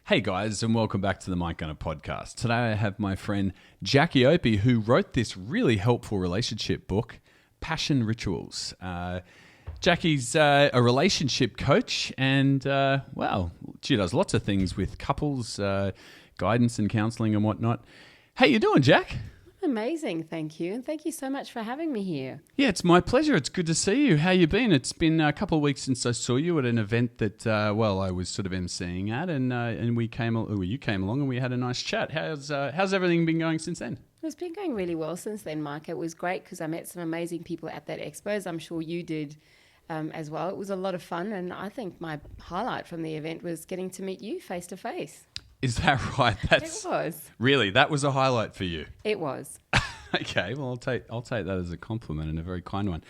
Hey guys, and welcome back to the Mike Gunner podcast. Today I have my friend Jaque Opie, who wrote this really helpful relationship book, Passion Rituals. Jackie's a relationship coach and, she does lots of things with couples, guidance and counselling and whatnot. How you doing, Jack? Amazing, thank you. And thank you so much for having me here. Yeah, it's my pleasure. It's good to see you. How you been? It's been a couple of weeks since I saw you at an event that, I was sort of emceeing at, and you came along and we had a nice chat. How's everything been going since then? It's been going really well since then, Mike. It was great because I met some amazing people at that expo, as I'm sure you did as well. It was a lot of fun, and I think my highlight from the event was getting to meet you face to face. Is that right? It was. Really, that was a highlight for you. It was. Okay, well, I'll take that as a compliment and a very kind one.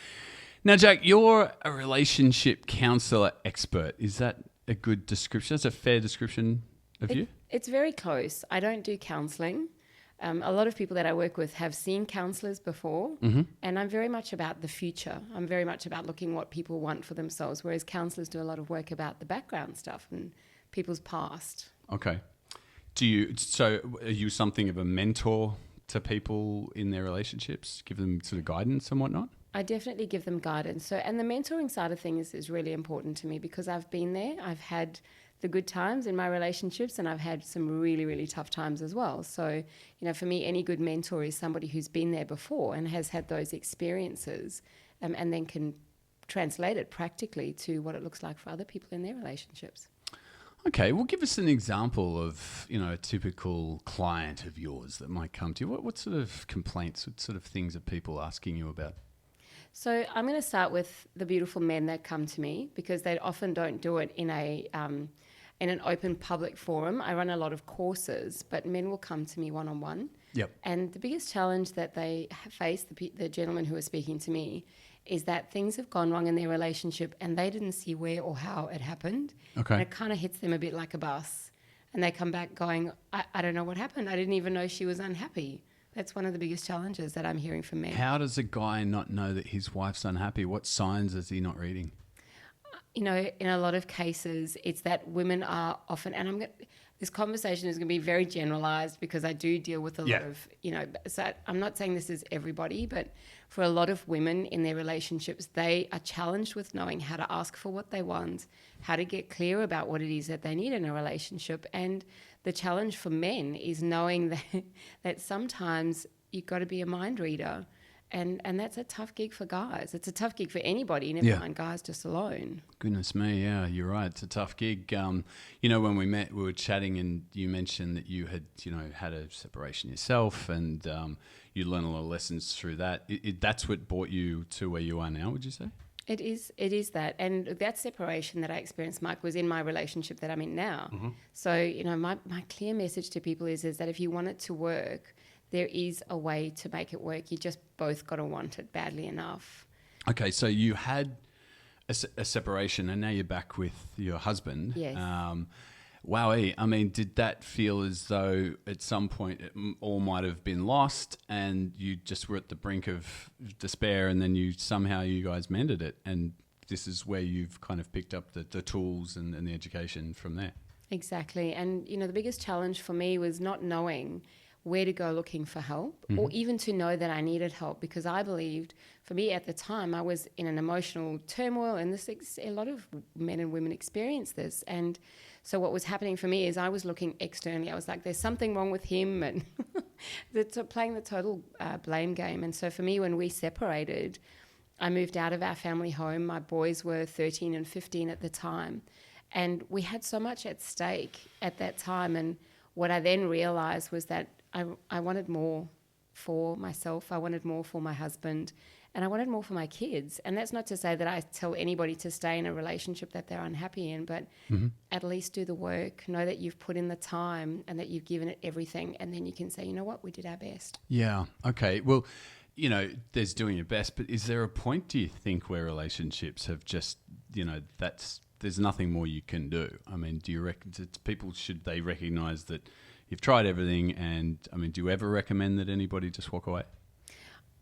Now, Jack, you're a relationship counsellor expert. Is that a good description? That's a fair description of you? It's very close. I don't do counselling. A lot of people that I work with have seen counsellors before, and I'm very much about the future. I'm very much about looking what people want for themselves, whereas counsellors do a lot of work about the background stuff and people's past. Okay. Are you something of a mentor to people in their relationships? Give them sort of guidance and whatnot? I definitely give them guidance. And the mentoring side of things is really important to me because I've been there. I've had the good times in my relationships and I've had some really, really tough times as well. So, for me, any good mentor is somebody who's been there before and has had those experiences and then can translate it practically to what it looks like for other people in their relationships. Okay, well, give us an example of, a typical client of yours that might come to you. What sort of complaints, what sort of things are people asking you about? So I'm going to start with the beautiful men that come to me because they often don't do it in an open public forum. I run a lot of courses, but men will come to me one-on-one. Yep. And the biggest challenge that they face, the gentlemen who are speaking to me, is that things have gone wrong in their relationship and they didn't see where or how it happened. Okay. And it kind of hits them a bit like a bus. And they come back going, I don't know what happened. I didn't even know she was unhappy. That's one of the biggest challenges that I'm hearing from men. How does a guy not know that his wife's unhappy? What signs is he not reading? In a lot of cases, it's that women are often, and this conversation is going to be very generalized because I do deal with a lot of, so I'm not saying this is everybody, but for a lot of women in their relationships, they are challenged with knowing how to ask for what they want, how to get clear about what it is that they need in a relationship. And the challenge for men is knowing that sometimes you've got to be a mind reader. And that's a tough gig for guys. It's a tough gig for anybody, never mind guys just alone. Goodness me, yeah, you're right. It's a tough gig. When we met, we were chatting and you mentioned that you had, had a separation yourself and you learned a lot of lessons through that. That's what brought you to where you are now, would you say? It is that. And that separation that I experienced, Mike, was in my relationship that I'm in now. Mm-hmm. So, my clear message to people is that if you want it to work, there is a way to make it work. You just both got to want it badly enough. Okay, so you had a separation and now you're back with your husband. Yes. Wowee. I mean, did that feel as though at some point it all might have been lost and you just were at the brink of despair and then you guys mended it and this is where you've kind of picked up the tools and the education from there? Exactly. And, the biggest challenge for me was not knowing where to go looking for help or even to know that I needed help because I believed, for me at the time, I was in an emotional turmoil and a lot of men and women experience this. And so what was happening for me is I was looking externally. I was like, there's something wrong with him and playing the total blame game. And so for me, when we separated, I moved out of our family home. My boys were 13 and 15 at the time. And we had so much at stake at that time. And what I then realized was that I wanted more for myself. I wanted more for my husband and I wanted more for my kids. And that's not to say that I tell anybody to stay in a relationship that they're unhappy in, but at least do the work, know that you've put in the time and that you've given it everything. And then you can say, you know what, we did our best. Yeah. Okay. Well, there's doing your best, but is there a point, do you think, where relationships have just, there's nothing more you can do? I mean, do you reckon should they recognize that you've tried everything and, do you ever recommend that anybody just walk away?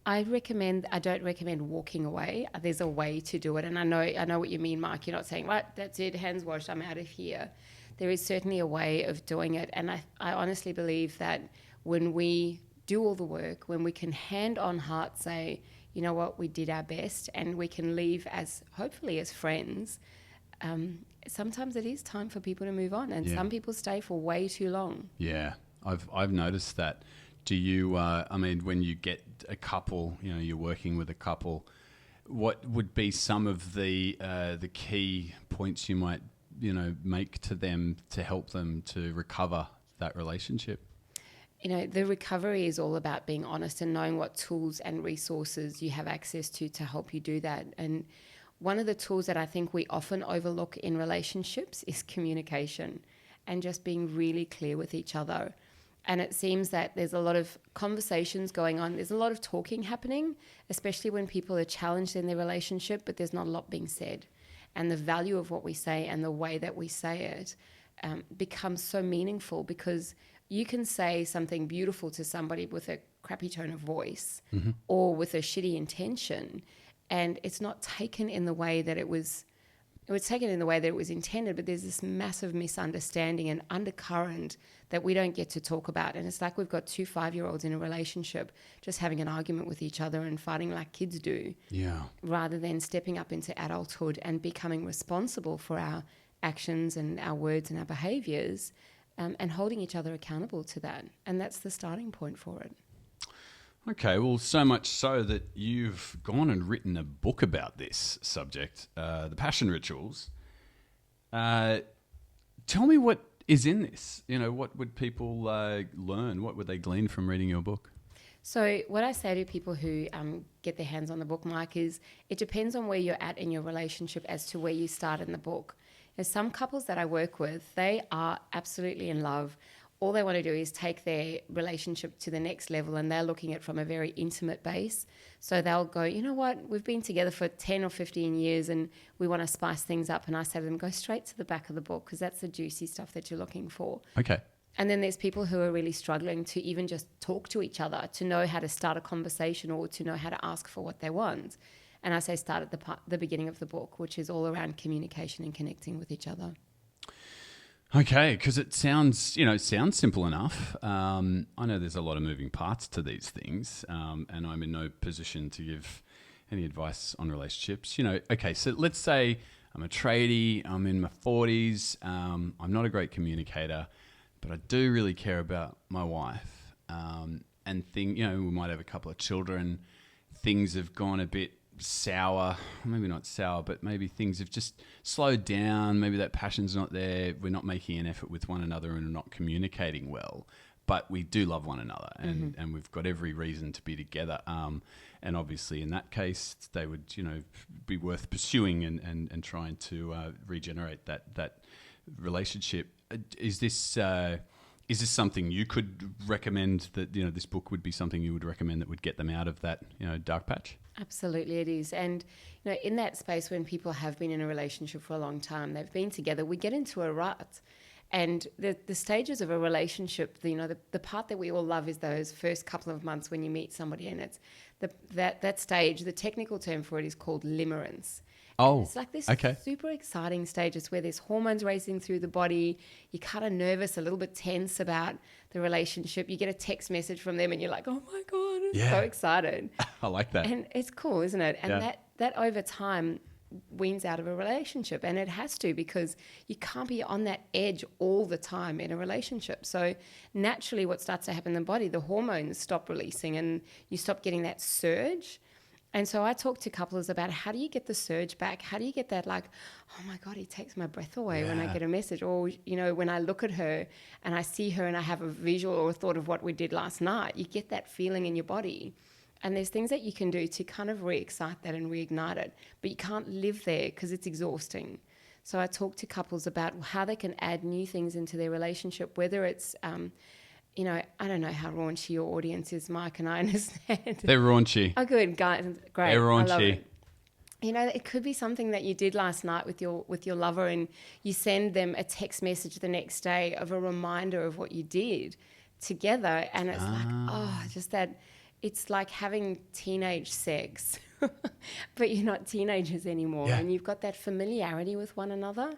I don't recommend walking away. There's a way to do it. And I know what you mean, Mark. You're not saying, right, that's it, hands washed, I'm out of here. there is certainly a way of doing it. And I honestly believe that when we do all the work, when we can hand on heart say, you know what, we did our best, and we can leave as hopefully as friends, sometimes it is time for people to move on, and some people stay for way too long. Yeah, I've noticed that. Do you, I mean, when you get a couple, you know, you're working with a couple, what would be some of the key points you might, you know, make to them to help them to recover that relationship? You know, the recovery is all about being honest and knowing what tools and resources you have access to help you do that. And one of the tools that I think we often overlook in relationships is communication and just being really clear with each other. And it seems that there's a lot of conversations going on. There's a lot of talking happening, especially when people are challenged in their relationship, but there's not a lot being said. And the value of what we say and the way that we say it becomes so meaningful, because you can say something beautiful to somebody with a crappy tone of voice or with a shitty intention, and it's not taken in the way that it was taken in the way that it was intended, but there's this massive misunderstanding and undercurrent that we don't get to talk about. And it's like we've got 2 5-year-olds in a relationship just having an argument with each other and fighting like kids do, rather than stepping up into adulthood and becoming responsible for our actions and our words and our behaviours, and holding each other accountable to that. And that's the starting point for it. Okay, well, so much so that you've gone and written a book about this subject, The Passion Rituals. Tell me what is in this. You know, what would people learn? What would they glean from reading your book? So what I say to people who get their hands on the book, Mike, is it depends on where you're at in your relationship as to where you start in the book. There's some couples that I work with, they are absolutely in love. All they want to do is take their relationship to the next level, and they're looking at it from a very intimate base. So they'll go, you know what, we've been together for 10 or 15 years and we want to spice things up. And I say to them, go straight to the back of the book, because that's the juicy stuff that you're looking for. Okay. And then there's people who are really struggling to even just talk to each other, to know how to start a conversation or to know how to ask for what they want. And I say start at the beginning of the book, which is all around communication and connecting with each other. Okay, because it sounds simple enough. I know there's a lot of moving parts to these things, and I'm in no position to give any advice on relationships. You know, okay, so let's say I'm a tradie, I'm in my 40s, I'm not a great communicator, but I do really care about my wife, and we might have a couple of children. Things have gone a bit sour, maybe not sour, but maybe things have just slowed down. Maybe that passion's not there. We're not making an effort with one another and we're not communicating well, but we do love one another, and we've got every reason to be together. And obviously in that case, they would, be worth pursuing and trying to regenerate that relationship. Is this something you could recommend, that, this book would be something you would recommend that would get them out of that, dark patch? Absolutely it is. And, in that space when people have been in a relationship for a long time, they've been together, we get into a rut. And the stages of a relationship, the part that we all love is those first couple of months when you meet somebody, and it's that stage, the technical term for it is called limerence. Oh, it's like this super exciting stage. It's where there's hormones racing through the body. You're kind of nervous, a little bit tense about the relationship. You get a text message from them and you're like, oh my God, I'm so excited. I like that. And it's cool, isn't it? And that over time weans out of a relationship, and it has to, because you can't be on that edge all the time in a relationship. So naturally what starts to happen in the body, the hormones stop releasing and you stop getting that surge. And so I talk to couples about, how do you get the surge back? How do you get that, like, oh my God, he takes my breath away when I get a message, or, when I look at her and I see her and I have a visual or a thought of what we did last night, you get that feeling in your body. And there's things that you can do to kind of re-excite that and reignite it, but you can't live there because it's exhausting. So I talk to couples about how they can add new things into their relationship, whether it's, I don't know how raunchy your audience is, Mike, and I understand. They're raunchy. Oh, good, guys, great. They're raunchy. I love it. It could be something that you did last night with your lover, and you send them a text message the next day of a reminder of what you did together, and it's just that. It's like having teenage sex, but you're not teenagers anymore, and you've got that familiarity with one another.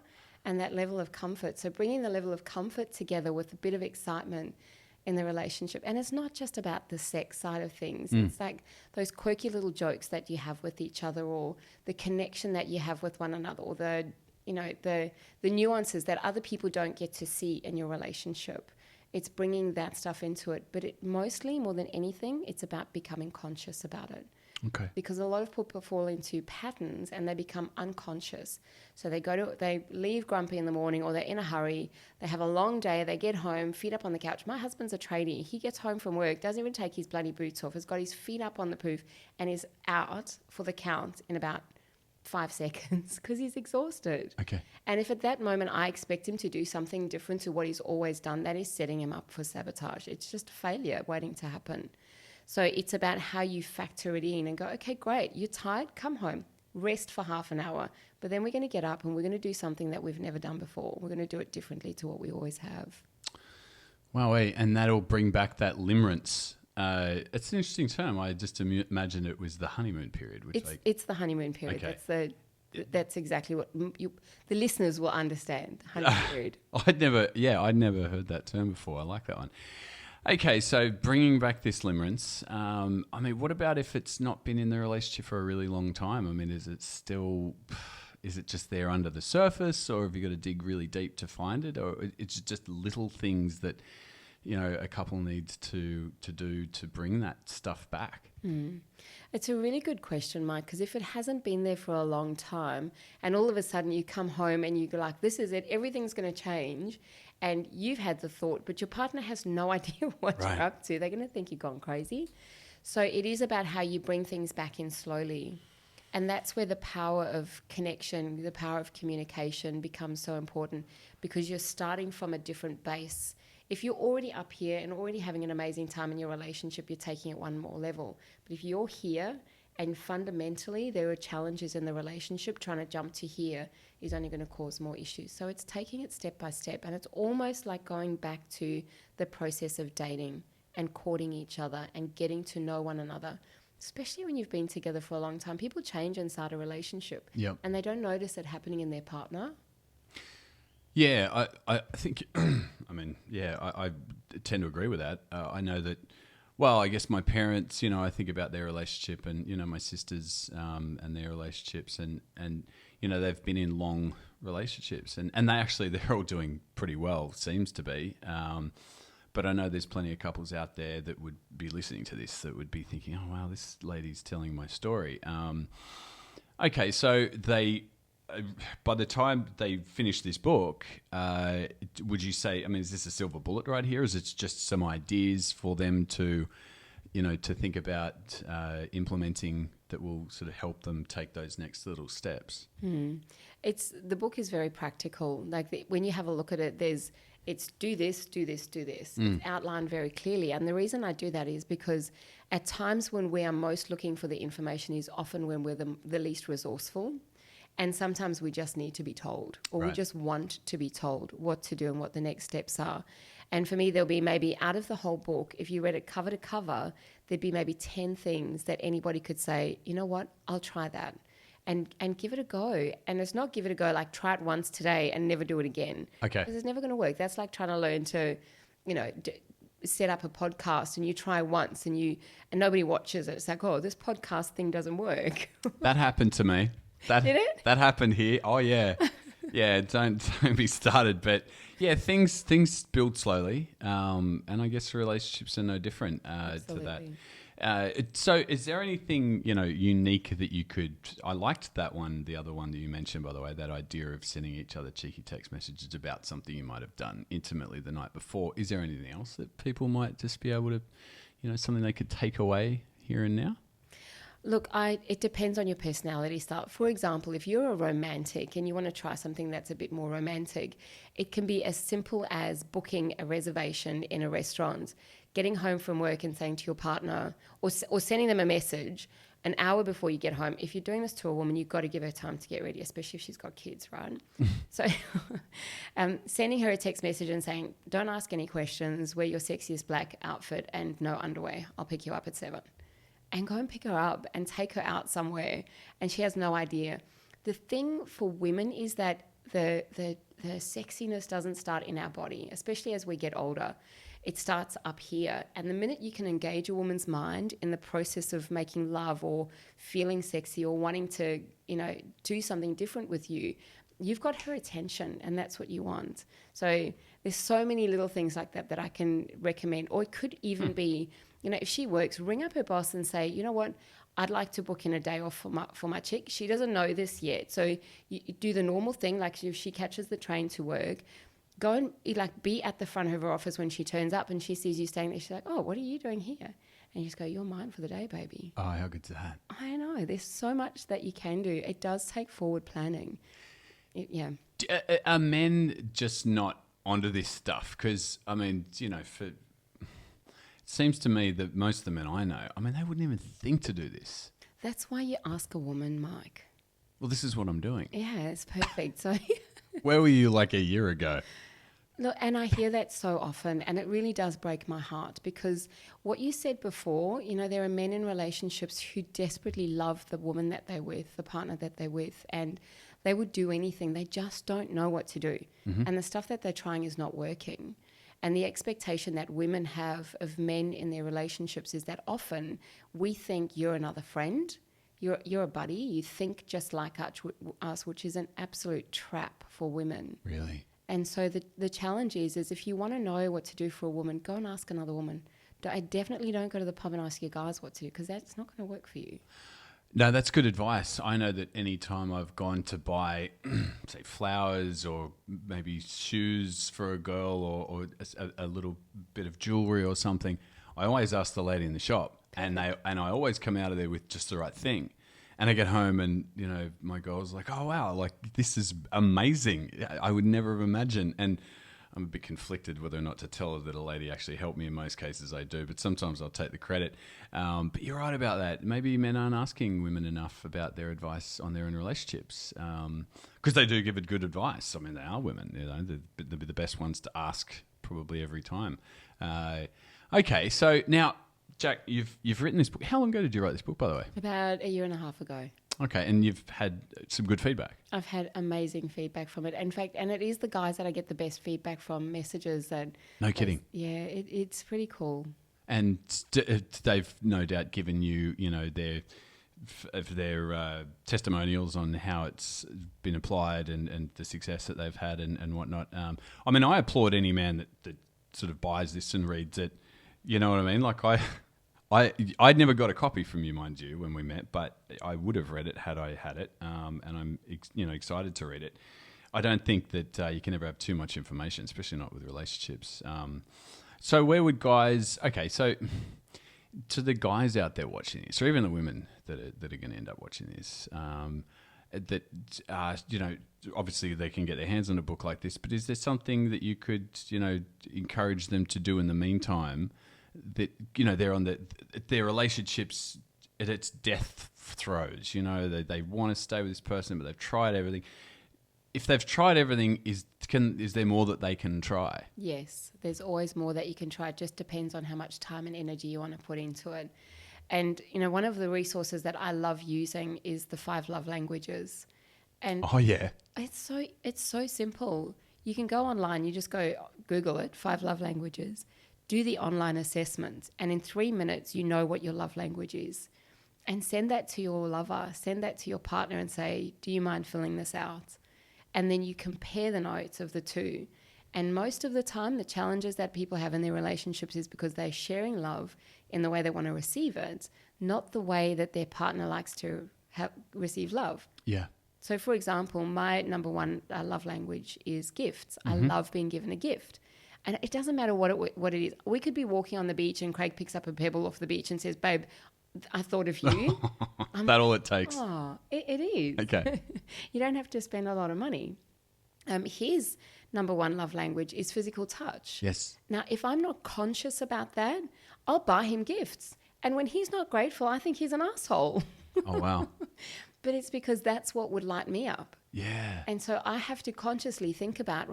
and that level of comfort. So bringing the level of comfort together with a bit of excitement in the relationship. And it's not just about the sex side of things. It's like those quirky little jokes that you have with each other, or the connection that you have with one another, or the nuances that other people don't get to see in your relationship. It's bringing that stuff into it. But it mostly, more than anything, it's about becoming conscious about it. Okay. Because a lot of people fall into patterns and they become unconscious. So they leave grumpy in the morning, or they're in a hurry. They have a long day. They get home, feet up on the couch. My husband's a tradie. He gets home from work, doesn't even take his bloody boots off, has got his feet up on the poof, and is out for the count in about 5 seconds because he's exhausted. Okay. And if at that moment I expect him to do something different to what he's always done, that is setting him up for sabotage. It's just failure waiting to happen. So it's about how you factor it in and go, okay, great, you're tired, come home, rest for half an hour. But then we're going to get up and we're going to do something that we've never done before. We're going to do it differently to what we always have. Wow, and that'll bring back that limerence. It's an interesting term. I just imagined it was the honeymoon period. It's the honeymoon period. Okay. That's exactly what the listeners will understand. The honeymoon period. I'd never heard that term before. I like that one. Okay, so bringing back this limerence. I mean, what about if it's not been in the relationship for a really long time? I mean, is it just there under the surface, or have you got to dig really deep to find it, or it's just little things that a couple needs to do to bring that stuff back? It's a really good question, Mike, because if it hasn't been there for a long time and all of a sudden you come home and you go like, this is it, everything's going to change, and you've had the thought, but your partner has no idea what you're up to, they're going to think you've gone crazy. So it is about how you bring things back in slowly. And that's where the power of connection, the power of communication becomes so important, because you're starting from a different base. If you're already up here and already having an amazing time in your relationship, you're taking it one more level. But if you're here and fundamentally there are challenges in the relationship, trying to jump to here is only going to cause more issues. So it's taking it step by step. And it's almost like going back to the process of dating and courting each other and getting to know one another. Especially when you've been together for a long time, people change inside a relationship. Yep. And they don't notice it happening in their partner. Yeah, I think, I tend to agree with that. I know that, well, I guess my parents, I think about their relationship, and, my sisters and their relationships, and they've been in long relationships, and they're all doing pretty well, seems to be. But I know there's plenty of couples out there that would be listening to this that would be thinking, oh, wow, this lady's telling my story. Okay, so by the time they finish this book, would you say, is this a silver bullet right here? Is it just some ideas for them to, to think about implementing that will sort of help them take those next little steps? The book is very practical. Like when you have a look at it, it's do this, do this, do this. It's outlined very clearly. And the reason I do that is because at times when we are most looking for the information is often when we're the least resourceful. And sometimes we just need to be told, or we just want to be told what to do and what the next steps are. And for me, there'll be maybe out of the whole book, if you read it cover to cover, there'd be maybe 10 things that anybody could say, you know what, I'll try that. And give it a go. And it's not give it a go like try it once today and never do it again. Okay. Because it's never going to work. That's like trying to learn to, set up a podcast, and you try once and nobody watches it. It's like, oh, this podcast thing doesn't work. That happened to me. Did it? That happened here. Oh, yeah. Yeah, don't be started. But, yeah, things build slowly. And I guess relationships are no different to that. So is there anything, unique that you could... I liked that one, the other one that you mentioned, by the way, that idea of sending each other cheeky text messages about something you might have done intimately the night before. Is there anything else that people might just be able to, something they could take away here and now? Look, it depends on your personality style. For example, if you're a romantic and you want to try something that's a bit more romantic, it can be as simple as booking a reservation in a restaurant, getting home from work and saying to your partner, or sending them a message an hour before you get home. If you're doing this to a woman, you've got to give her time to get ready, especially if she's got kids, right? So sending her a text message and saying, don't ask any questions, wear your sexiest black outfit and no underwear. I'll pick you up at 7. And go and pick her up and take her out somewhere, and she has no idea. The thing for women is that the the sexiness doesn't start in our body, especially as we get older. It starts up here. And the minute you can engage a woman's mind in the process of making love or feeling sexy or wanting to, do something different with you, you've got her attention, and that's what you want. So there's so many little things like that I can recommend. Or it could even be, if she works, ring up her boss and say, you know what, I'd like to book in a day off for my chick. She doesn't know this yet. So you do the normal thing, like if she catches the train to work, go and be at the front of her office when she turns up and she sees you staying there. She's like, oh, what are you doing here? And you just go, you're mine for the day, baby. Oh, how good's that? I know. There's so much that you can do. It does take forward planning. Yeah. Are men just not onto this stuff? Because, it seems to me that most of the men I know, they wouldn't even think to do this. That's why you ask a woman, Mike. Well, this is what I'm doing. Yeah, it's perfect. So, where were you like a year ago? Look, and I hear that so often, and it really does break my heart, because what you said before, there are men in relationships who desperately love the woman that they're with, the partner that they're with, and they would do anything. They just don't know what to do. Mm-hmm. And the stuff that they're trying is not working. And the expectation that women have of men in their relationships is that often we think you're another friend, you're a buddy, you think just like us, which is an absolute trap for women. Really? And so the challenge is if you want to know what to do for a woman, go and ask another woman. I definitely don't go to the pub and ask your guys what to do, because that's not going to work for you. No, that's good advice. I know that any time I've gone to buy, say, flowers or maybe shoes for a girl or a little bit of jewelry or something, I always ask the lady in the shop, and I always come out of there with just the right thing. And I get home and, my girl's like, oh, wow, like this is amazing. I would never have imagined. And I'm a bit conflicted whether or not to tell her that a lady actually helped me. In most cases I do, but sometimes I'll take the credit. But you're right about that. Maybe men aren't asking women enough about their advice on their own relationships, because they do give it good advice. They are women. They're the best ones to ask probably every time. Okay, so now, Jack, you've written this book. How long ago did you write this book, by the way? About a year and a half ago. Okay, and you've had some good feedback. I've had amazing feedback from it. In fact, and it is the guys that I get the best feedback from, messages that... No kidding. Yeah, it's pretty cool. And they've no doubt given you, their testimonials on how it's been applied and the success that they've had and whatnot. I applaud any man that sort of buys this and reads it. You know what I mean? Like I'd never got a copy from you, mind you, when we met, but I would have read it had I had it, and I'm excited to read it. I don't think that you can ever have too much information, especially not with relationships. So where would guys? Okay, so to the guys out there watching this, or even the women that are going to end up watching this, obviously they can get their hands on a book like this, but is there something that you could encourage them to do in the meantime? That they're on their relationships at its death throes. They want to stay with this person, but they've tried everything. If they've tried everything, is there more that they can try? Yes, there's always more that you can try. It just depends on how much time and energy you want to put into it. And one of the resources that I love using is the 5 love languages. And oh yeah, it's so simple. You can go online. You just go Google it, 5 love languages. Do the online assessment, and in 3 minutes, you know what your love language is. And send that to your lover, send that to your partner and say, do you mind filling this out? And then you compare the notes of the two. And most of the time, the challenges that people have in their relationships is because they're sharing love in the way they want to receive it, not the way that their partner likes to receive love. Yeah. So, for example, my number one love language is gifts. Mm-hmm. I love being given a gift. And it doesn't matter what it is. We could be walking on the beach and Craig picks up a pebble off the beach and says, babe, I thought of you. That's all it takes. Oh, it is. Okay. You don't have to spend a lot of money. His number one love language is physical touch. Yes. Now, if I'm not conscious about that, I'll buy him gifts. And when he's not grateful, I think he's an asshole. Oh, wow. But it's because that's what would light me up. Yeah. And so I have to consciously think about,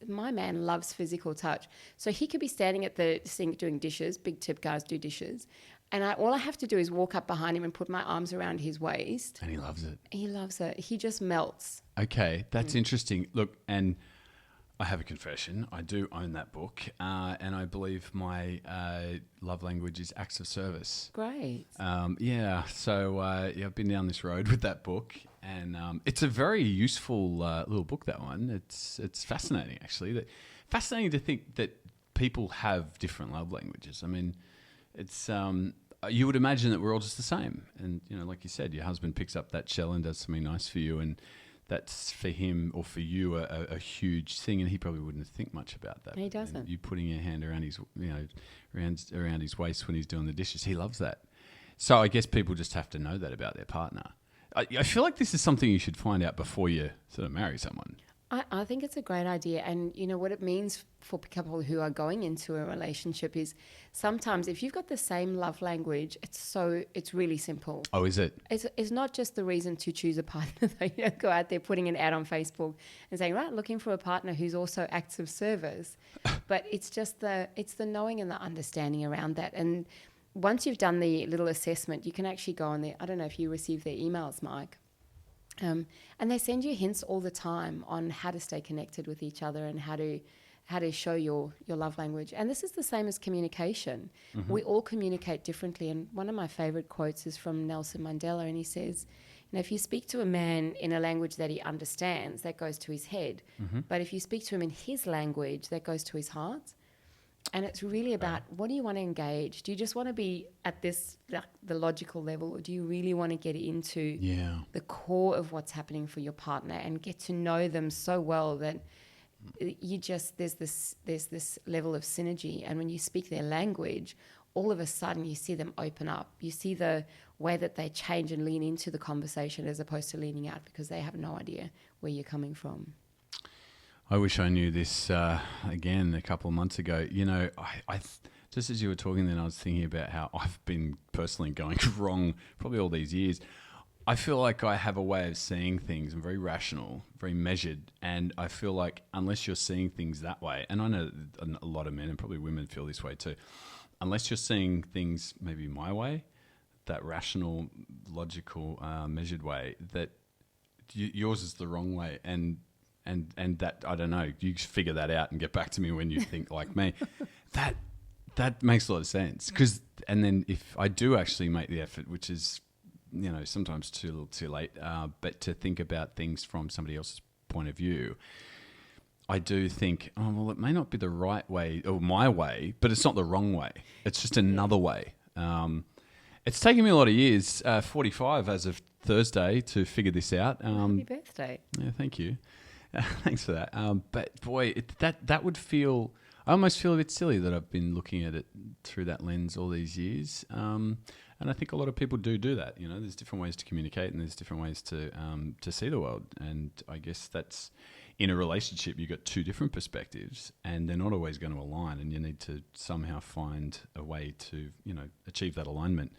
my man loves physical touch. So he could be standing at the sink doing dishes. Big tip, guys, do dishes. And all I have to do is walk up behind him and put my arms around his waist. And he loves it. He loves it. He just melts. Okay, that's interesting. Look, and I have a confession. I do own that book, and I believe my love language is acts of service. Great. Yeah, so I've been down this road with that book, and it's a very useful little book. That one, it's fascinating actually. Fascinating to think that people have different love languages. I mean, it's you would imagine that we're all just the same, and like you said, your husband picks up that shell and does something nice for you, and that's for him or for you a huge thing, and he probably wouldn't think much about that. He doesn't. And you putting your hand around his, around his waist when he's doing the dishes, he loves that. So I guess people just have to know that about their partner. I feel like this is something you should find out before you sort of marry someone. I think it's a great idea. And what it means for people who are going into a relationship is sometimes if you've got the same love language, it's really simple. Oh, is it? It's not just the reason to choose a partner. You don't go out there putting an ad on Facebook and saying, right, looking for a partner who's also acts of service. But it's just it's the knowing and the understanding around that. And once you've done the little assessment, you can actually go on there. I don't know if you receive their emails, Mike. And they send you hints all the time on how to stay connected with each other and how to show your love language. And this is the same as communication. Mm-hmm. We all communicate differently. And one of my favorite quotes is from Nelson Mandela, and he says, if you speak to a man in a language that he understands, that goes to his head. Mm-hmm. But if you speak to him in his language, that goes to his heart. And it's really about what do you want to engage? Do you just want to be at this, the logical level, or do you really want to get into the core of what's happening for your partner and get to know them so well that there's this level of synergy? And when you speak their language, all of a sudden you see them open up. You see the way that they change and lean into the conversation as opposed to leaning out because they have no idea where you're coming from. I wish I knew this again a couple of months ago. I just as you were talking then, I was thinking about how I've been personally going wrong probably all these years. I feel like I have a way of seeing things. I'm very rational, very measured, and I feel like unless you're seeing things that way, and I know a lot of men and probably women feel this way too, unless you're seeing things maybe my way, that rational, logical, measured way, that yours is the wrong way, and that, I don't know, you figure that out and get back to me when you think like me. That makes a lot of sense. And then if I do actually make the effort, which is, sometimes too little too late, but to think about things from somebody else's point of view, I do think, it may not be the right way or my way, but it's not the wrong way. It's just another way. It's taken me a lot of years, 45 as of Thursday, to figure this out. Happy birthday. Yeah, thank you. Thanks for that. But boy, that would feel, I almost feel a bit silly that I've been looking at it through that lens all these years. And I think a lot of people do that. There's different ways to communicate and there's different ways to see the world. And I guess that's, in a relationship, you've got two different perspectives and they're not always going to align, and you need to somehow find a way to, achieve that alignment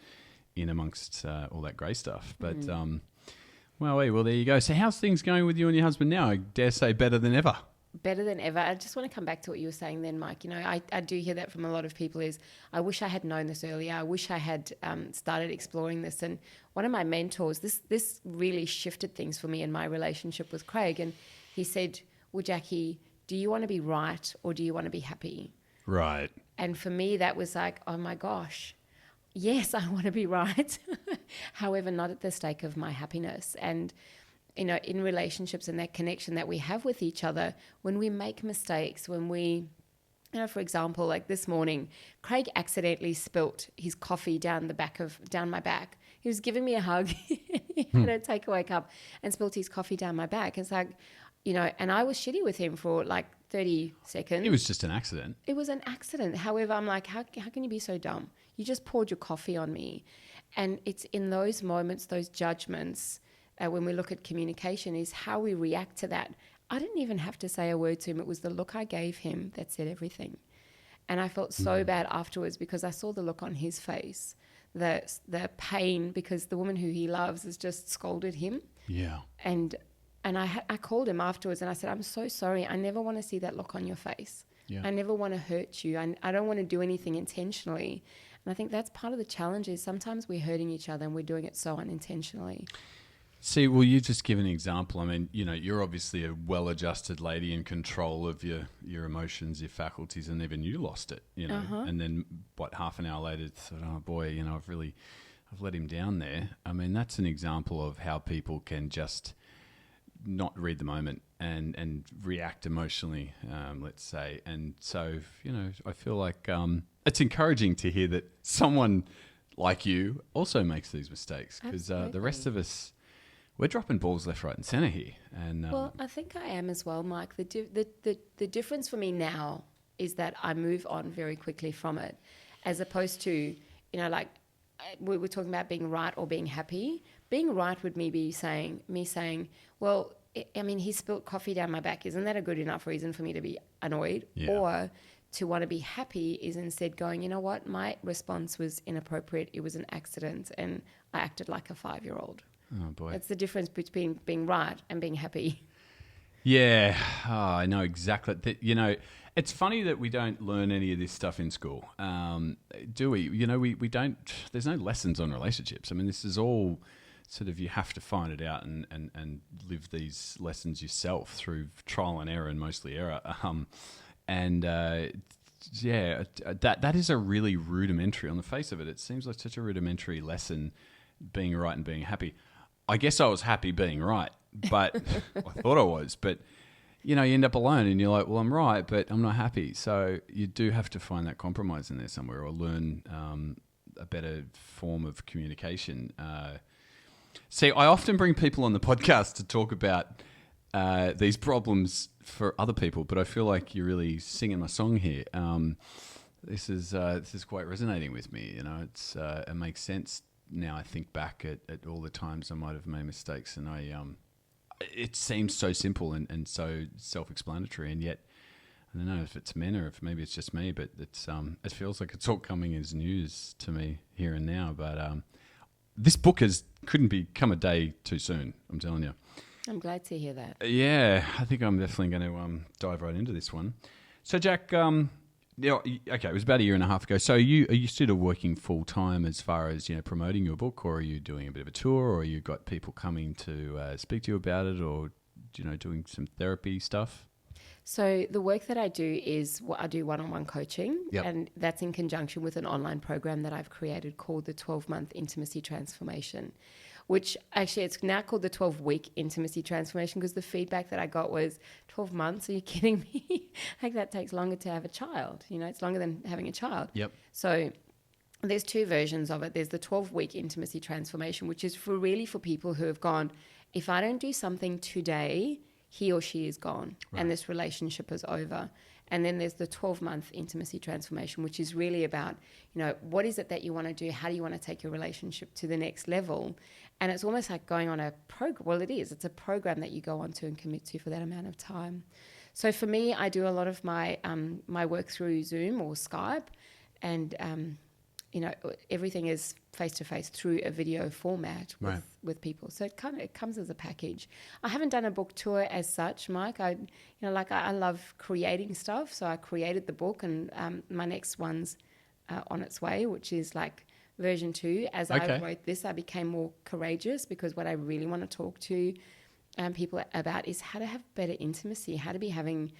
in amongst all that grey stuff. But, well, there you go. So how's things going with you and your husband now? I dare say better than ever. Better than ever. I just want to come back to what you were saying then, Mike. I do hear that from a lot of people is, I wish I had known this earlier. I wish I had started exploring this. And one of my mentors, this really shifted things for me in my relationship with Craig. And he said, well, Jackie, do you want to be right or do you want to be happy? Right. And for me, that was like, oh my gosh. Yes, I want to be right. However, not at the stake of my happiness. And, in relationships and that connection that we have with each other, when we make mistakes, when we, for example, like this morning, Craig accidentally spilt his coffee down my back. He was giving me a hug. He had a takeaway cup and spilt his coffee down my back. It's like, and I was shitty with him for like 30 seconds. It was just an accident. It was an accident. However, I'm like, how can you be so dumb? You just poured your coffee on me. And it's in those moments, those judgments, when we look at communication, is how we react to that. I didn't even have to say a word to him. It was the look I gave him that said everything. And I felt so bad afterwards because I saw the look on his face, the pain, because the woman who he loves has just scolded him. Yeah. And I called him afterwards and I said, I'm so sorry. I never want to see that look on your face. Yeah. I never want to hurt you. I don't want to do anything intentionally. And I think that's part of the challenge is sometimes we're hurting each other and we're doing it so unintentionally. See, well, you just give an example. I mean, you're obviously a well-adjusted lady in control of your emotions, your faculties, and even you lost it, And then, half an hour later, thought, oh boy, I've let him down there. I mean, that's an example of how people can just not read the moment and react emotionally, let's say. And so, I feel like it's encouraging to hear that someone like you also makes these mistakes, because the rest of us, we're dropping balls left, right, and centre here. And well, I think I am as well, Mike. The difference for me now is that I move on very quickly from it, as opposed to, like we were talking about being right or being happy. Being right would be saying, well, I mean, he spilt coffee down my back. Isn't that a good enough reason for me to be annoyed? Yeah. Or to want to be happy is instead going, you know what, my response was inappropriate. It was an accident and I acted like a 5-year-old. Oh, boy. That's the difference between being right and being happy. Yeah, I know exactly. It's funny that we don't learn any of this stuff in school, do we? We don't. There's no lessons on relationships. I mean, this is all sort of, you have to find it out and live these lessons yourself through trial and error, and mostly error. That is a really rudimentary, on the face of it. It seems like such a rudimentary lesson, being right and being happy. I guess I was happy being right, but I thought I was. But, you end up alone and you're like, well, I'm right, but I'm not happy. So you do have to find that compromise in there somewhere, or learn a better form of communication. See, I often bring people on the podcast to talk about these problems for other people, but I feel like you're really singing my song here. This is quite resonating with me. It makes sense now. I think back at all the times I might have made mistakes, and it seems so simple and so self-explanatory, and yet I don't know if it's men or if maybe it's just me, but it feels like it's all coming as news to me here and now. But this book couldn't become a day too soon, I'm telling you. I'm glad to hear that. Yeah, I think I'm definitely going to dive right into this one. So, Jack, okay, it was about a year and a half ago. So, are you still working full time as far as promoting your book, or are you doing a bit of a tour, or you got people coming to speak to you about it, or doing some therapy stuff? So the work that I do is I do one-on-one coaching, Yep. and that's in conjunction with an online program that I've created called the 12-month Intimacy Transformation, which actually it's now called the 12-week Intimacy Transformation, because the feedback that I got was 12 months. Are you kidding me? Like, that takes longer to have a child. It's longer than having a child. Yep. So there's two versions of it. There's the 12-week Intimacy Transformation, which is for people who have gone, if I don't do something today, he or she is gone, right, and this relationship is over. And then there's the 12-month Intimacy Transformation, which is really about, what is it that you want to do? How do you want to take your relationship to the next level? And it's almost like going on a program. Well, it is. It's a program that you go on to and commit to for that amount of time. So for me, I do a lot of my my work through Zoom or Skype, and everything is face-to-face through a video format with people. So it comes as a package. I haven't done a book tour as such, Mike. I love creating stuff. So I created the book, and my next one's on its way, which is like version 2. As I wrote this, I became more courageous, because what I really want to talk to people about is how to have better intimacy, how to be having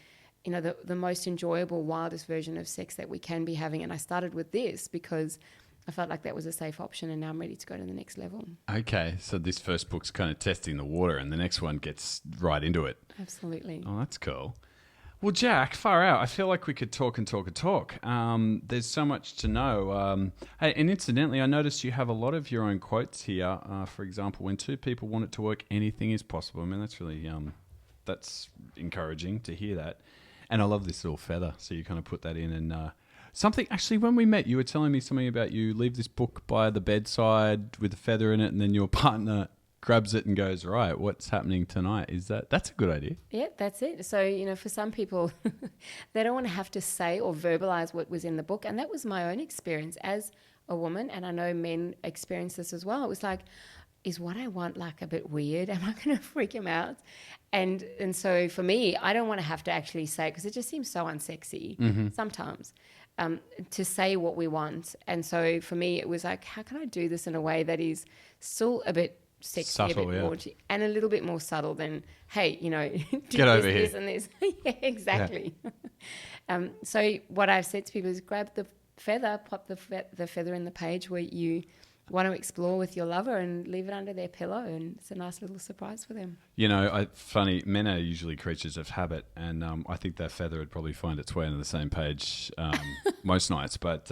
the most enjoyable, wildest version of sex that we can be having. And I started with this because I felt like that was a safe option, and now I'm ready to go to the next level. Okay, so this first book's kind of testing the water, and the next one gets right into it. Absolutely. Oh, that's cool. Well, Jack, far out. I feel like we could talk and talk and talk. There's so much to know. Hey, and incidentally, I noticed you have a lot of your own quotes here. For example, when two people want it to work, anything is possible. I mean, that's really that's encouraging to hear that. And I love this little feather. So you kind of put that in, and something, actually, when we met, you were telling me something about you leave this book by the bedside with a feather in it, and then your partner grabs it and goes, right, what's happening tonight? That's a good idea. Yeah, that's it. So, for some people, they don't want to have to say or verbalize what was in the book. And that was my own experience as a woman. And I know men experience this as well. It was like, is what I want like a bit weird? Am I going to freak him out? And so for me, I don't want to have to actually say it, because it just seems so unsexy sometimes to say what we want. And so for me, it was like, how can I do this in a way that is still a bit sexy, Subtle, a bit raunchy, and a little bit more subtle than, hey, do Get over here. this and this. Yeah, exactly. Yeah. So what I've said to people is grab the feather, pop the feather in the page where you want to explore with your lover and leave it under their pillow, and it's a nice little surprise for them. Funny, men are usually creatures of habit, and I think that feather would probably find its way into the same page most nights. But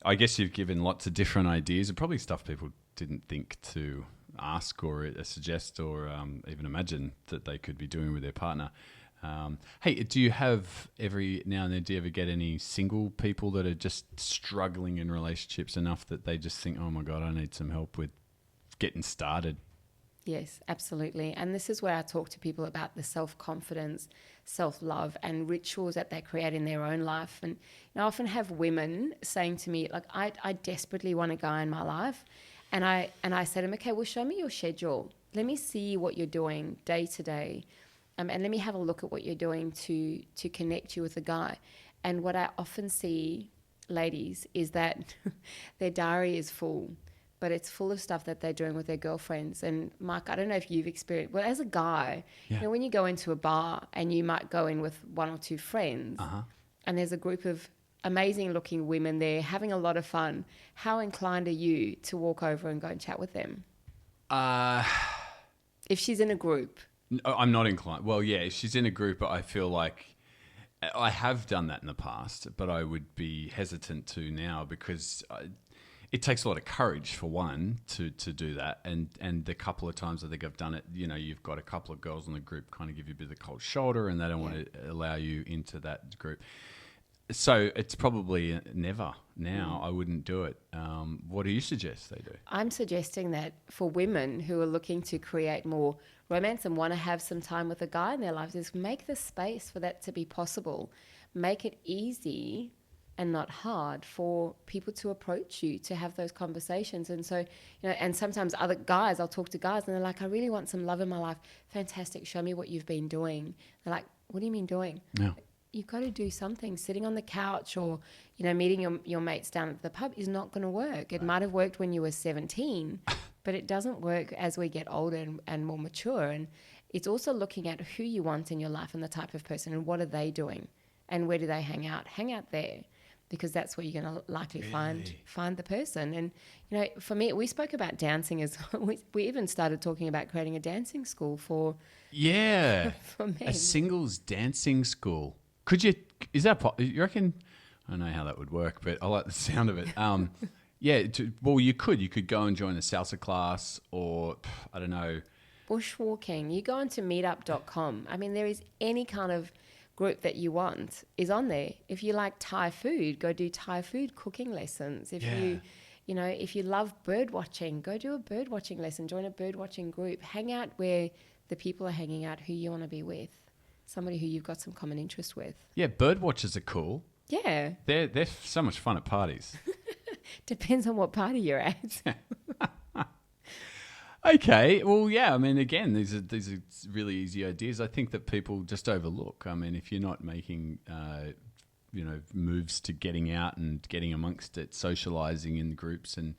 I guess you've given lots of different ideas, and probably stuff people didn't think to ask or suggest or even imagine that they could be doing with their partner. Hey, do you have every now and then, do you ever get any single people that are just struggling in relationships enough that they just think, oh my God, I need some help with getting started? Yes, absolutely. And this is where I talk to people about the self-confidence, self-love and rituals that they create in their own life. And I often have women saying to me, like, I desperately want a guy in my life. And I say to them, okay, well, show me your schedule. Let me see what you're doing day to day. And let me have a look at what you're doing to connect you with a guy. And what I often see, ladies, is that their diary is full, but it's full of stuff that they're doing with their girlfriends. And Mark, I don't know if you've experienced, well, as a guy, when you go into a bar and you might go in with one or two friends, and there's a group of amazing looking women there having a lot of fun, how inclined are you to walk over and go and chat with them? If she's in a group. I'm not inclined. Well, yeah, if she's in a group, I feel like I have done that in the past, but I would be hesitant to now because it takes a lot of courage, for one, to do that. And the couple of times I think I've done it, you've got a couple of girls in the group kind of give you a bit of the cold shoulder and they don't want to allow you into that group. So it's probably never now. I wouldn't do it. What do you suggest they do? I'm suggesting that for women who are looking to create more romance and want to have some time with a guy in their lives is make the space for that to be possible. Make it easy and not hard for people to approach you, to have those conversations. And so, and sometimes other guys, I'll talk to guys and they're like, I really want some love in my life. Fantastic. Show me what you've been doing. They're like, what do you mean doing? No. You've got to do something. Sitting on the couch or, meeting your mates down at the pub is not going to work. It might have worked when you were 17, but it doesn't work as we get older and more mature. And it's also looking at who you want in your life and the type of person and what are they doing and where do they hang out. Hang out there because that's where you're going to likely find the person. And, for me, we spoke about dancing as we even started talking about creating a dancing school for men. A singles dancing school. You reckon, I don't know how that would work, but I like the sound of it. You could go and join a salsa class or, I don't know. Bushwalking. You go onto meetup.com. I mean, there is any kind of group that you want is on there. If you like Thai food, go do Thai food cooking lessons. If if you love bird watching, go do a bird watching lesson, join a bird watching group, hang out where the people are hanging out who you want to be with. Somebody who you've got some common interest with. Yeah, bird watchers are cool. Yeah. They're so much fun at parties. Depends on what party you're at. Okay. Well, yeah. I mean, again, these are really easy ideas. I think that people just overlook. I mean, if you're not making, moves to getting out and getting amongst it, socializing in groups, and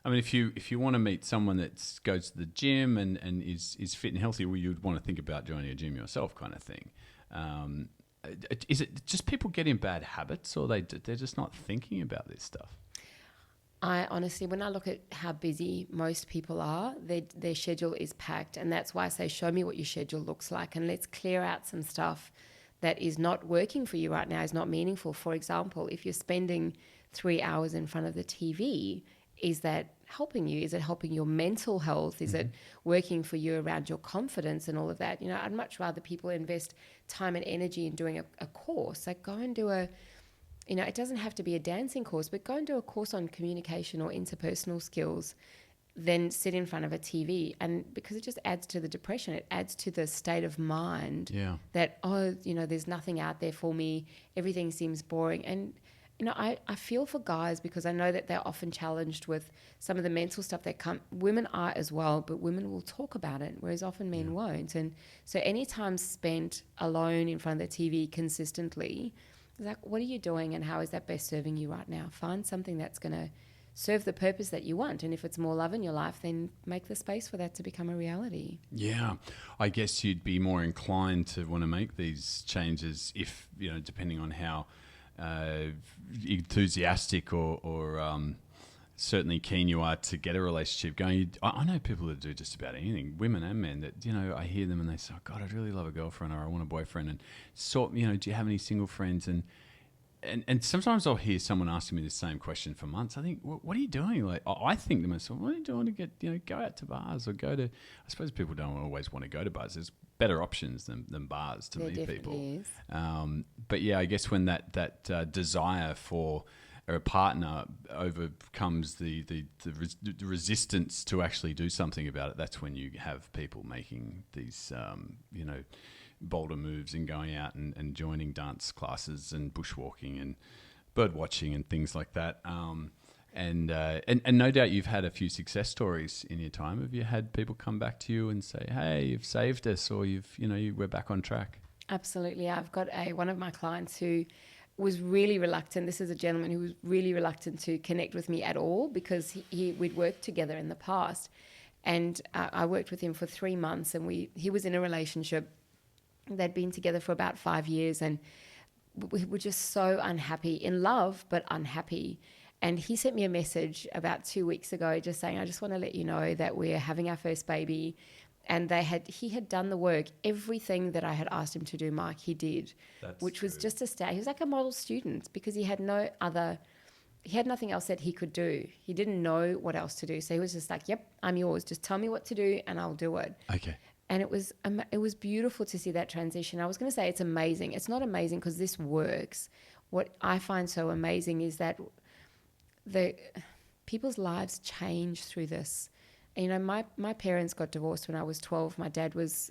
I mean, if you want to meet someone that goes to the gym and is fit and healthy, well, you'd want to think about joining a gym yourself, kind of thing. Is it just people get in bad habits, or they're just not thinking about this stuff? I honestly, when I look at how busy most people are, their schedule is packed. And that's why I say, show me what your schedule looks like and let's clear out some stuff that is not working for you right now, is not meaningful. For example, if you're spending 3 hours in front of the TV, is that helping you? Is it helping your mental health? Is it working for you around your confidence and all of that? I'd much rather people invest time and energy in doing a course. Like go and do it doesn't have to be a dancing course, but go and do a course on communication or interpersonal skills, then sit in front of a TV. And because it just adds to the depression, it adds to the state of mind that, there's nothing out there for me. Everything seems boring. And, I feel for guys because I know that they're often challenged with some of the mental stuff that women are as well, but women will talk about it, whereas often men won't. And so any time spent alone in front of the TV consistently, it's like, what are you doing and how is that best serving you right now? Find something that's going to serve the purpose that you want. And if it's more love in your life, then make the space for that to become a reality. Yeah. I guess you'd be more inclined to want to make these changes if, depending on how enthusiastic or certainly keen you are to get a relationship going. I know people that do just about anything, women and men, that, I hear them and they say, oh, God, I'd really love a girlfriend, or I want a boyfriend. And do you have any single friends? And sometimes I'll hear someone asking me the same question for months. I think, what are you doing? Like, I think to myself, what are you doing to get, go out to bars or go to, I suppose people don't always want to go to bars. There's better options than bars to meet people. Is. But yeah, I guess when that desire for a partner overcomes the resistance to actually do something about it, that's when you have people making these, bolder moves and going out and joining dance classes and bushwalking and bird watching and things like that. And no doubt you've had a few success stories in your time. Have you had people come back to you and say, hey, you've saved us, or we're back on track? Absolutely. I've got one of my clients who was really reluctant. This is a gentleman who was really reluctant to connect with me at all because we'd worked together in the past. And I worked with him for 3 months, and he was in a relationship. They'd been together for about 5 years, and we were just so unhappy, in love, but unhappy. And he sent me a message about 2 weeks ago just saying, I just want to let you know that we're having our first baby. And he had done the work. Everything that I had asked him to do, Mike, he did, which was just he was like a model student because he had nothing else that he could do. He didn't know what else to do. So he was just like, yep, I'm yours. Just tell me what to do and I'll do it. Okay. And it was beautiful to see that transition. I was going to say it's amazing. It's not amazing because this works. What I find so amazing is that people's lives change through this. And, my parents got divorced when I was 12. My dad was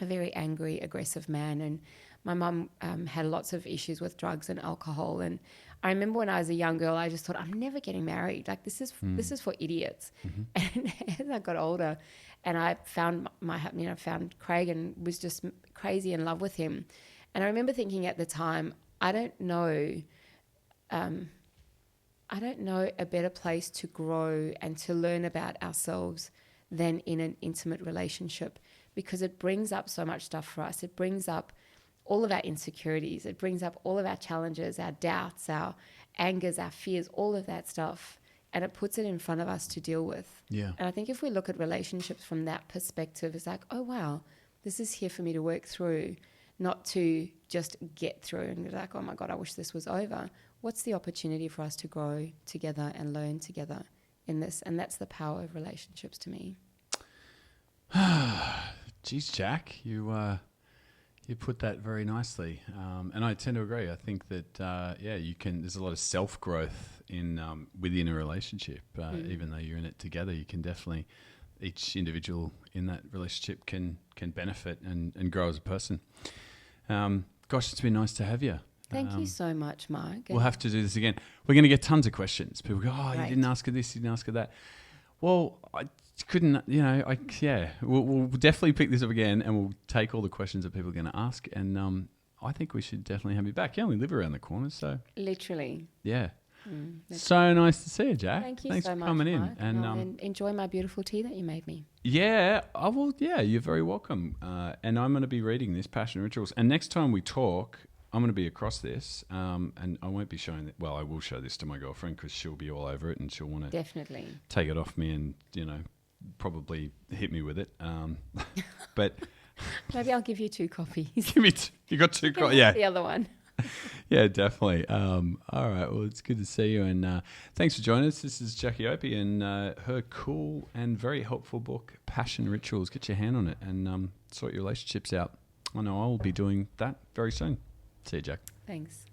a very angry, aggressive man, and my mum had lots of issues with drugs and alcohol. And I remember when I was a young girl, I just thought, I'm never getting married. Like, this is for idiots. Mm-hmm. And as I got older, and I found found Craig and was just crazy in love with him. And I remember thinking at the time, I don't know a better place to grow and to learn about ourselves than in an intimate relationship, because it brings up so much stuff for us. It brings up all of our insecurities. It brings up all of our challenges, our doubts, our angers, our fears, all of that stuff. And it puts it in front of us to deal with. Yeah. And I think if we look at relationships from that perspective, it's like, oh, wow, this is here for me to work through, not to just get through and be like, oh, my God, I wish this was over. What's the opportunity for us to grow together and learn together in this? And that's the power of relationships to me. Geez, Jack, you put that very nicely, and I tend to agree. I think that you can. There's a lot of self growth in within a relationship. Even though you're in it together, you can definitely, each individual in that relationship can benefit and grow as a person. Gosh, it's been nice to have you. Thank you so much, Mark. We'll have to do this again. We're going to get tons of questions. People go, oh, Right. You didn't ask her this, you didn't ask her that. Well, I couldn't, we'll definitely pick this up again, and we'll take all the questions that people are going to ask. And I think we should definitely have you back. You only live around the corner, so. Literally. Yeah. So nice to see you, Jack. Thank you Thanks so for much, coming Mark. in. And enjoy my beautiful tea that you made me. Yeah, I will. Yeah, you're very welcome. And I'm going to be reading this Passion Rituals. And next time we talk, I'm going to be across this, and I won't be showing it. Well, I will show this to my girlfriend because she'll be all over it and she'll want to definitely take it off me and, probably hit me with it. But maybe I'll give you 2 copies. You got 2 copies? Yeah. The other one. Yeah, definitely. All right. Well, it's good to see you. And thanks for joining us. This is Jaque Opie and her cool and very helpful book, Passion Rituals. Get your hand on it and sort your relationships out. I know I will be doing that very soon. See you, Jack. Thanks.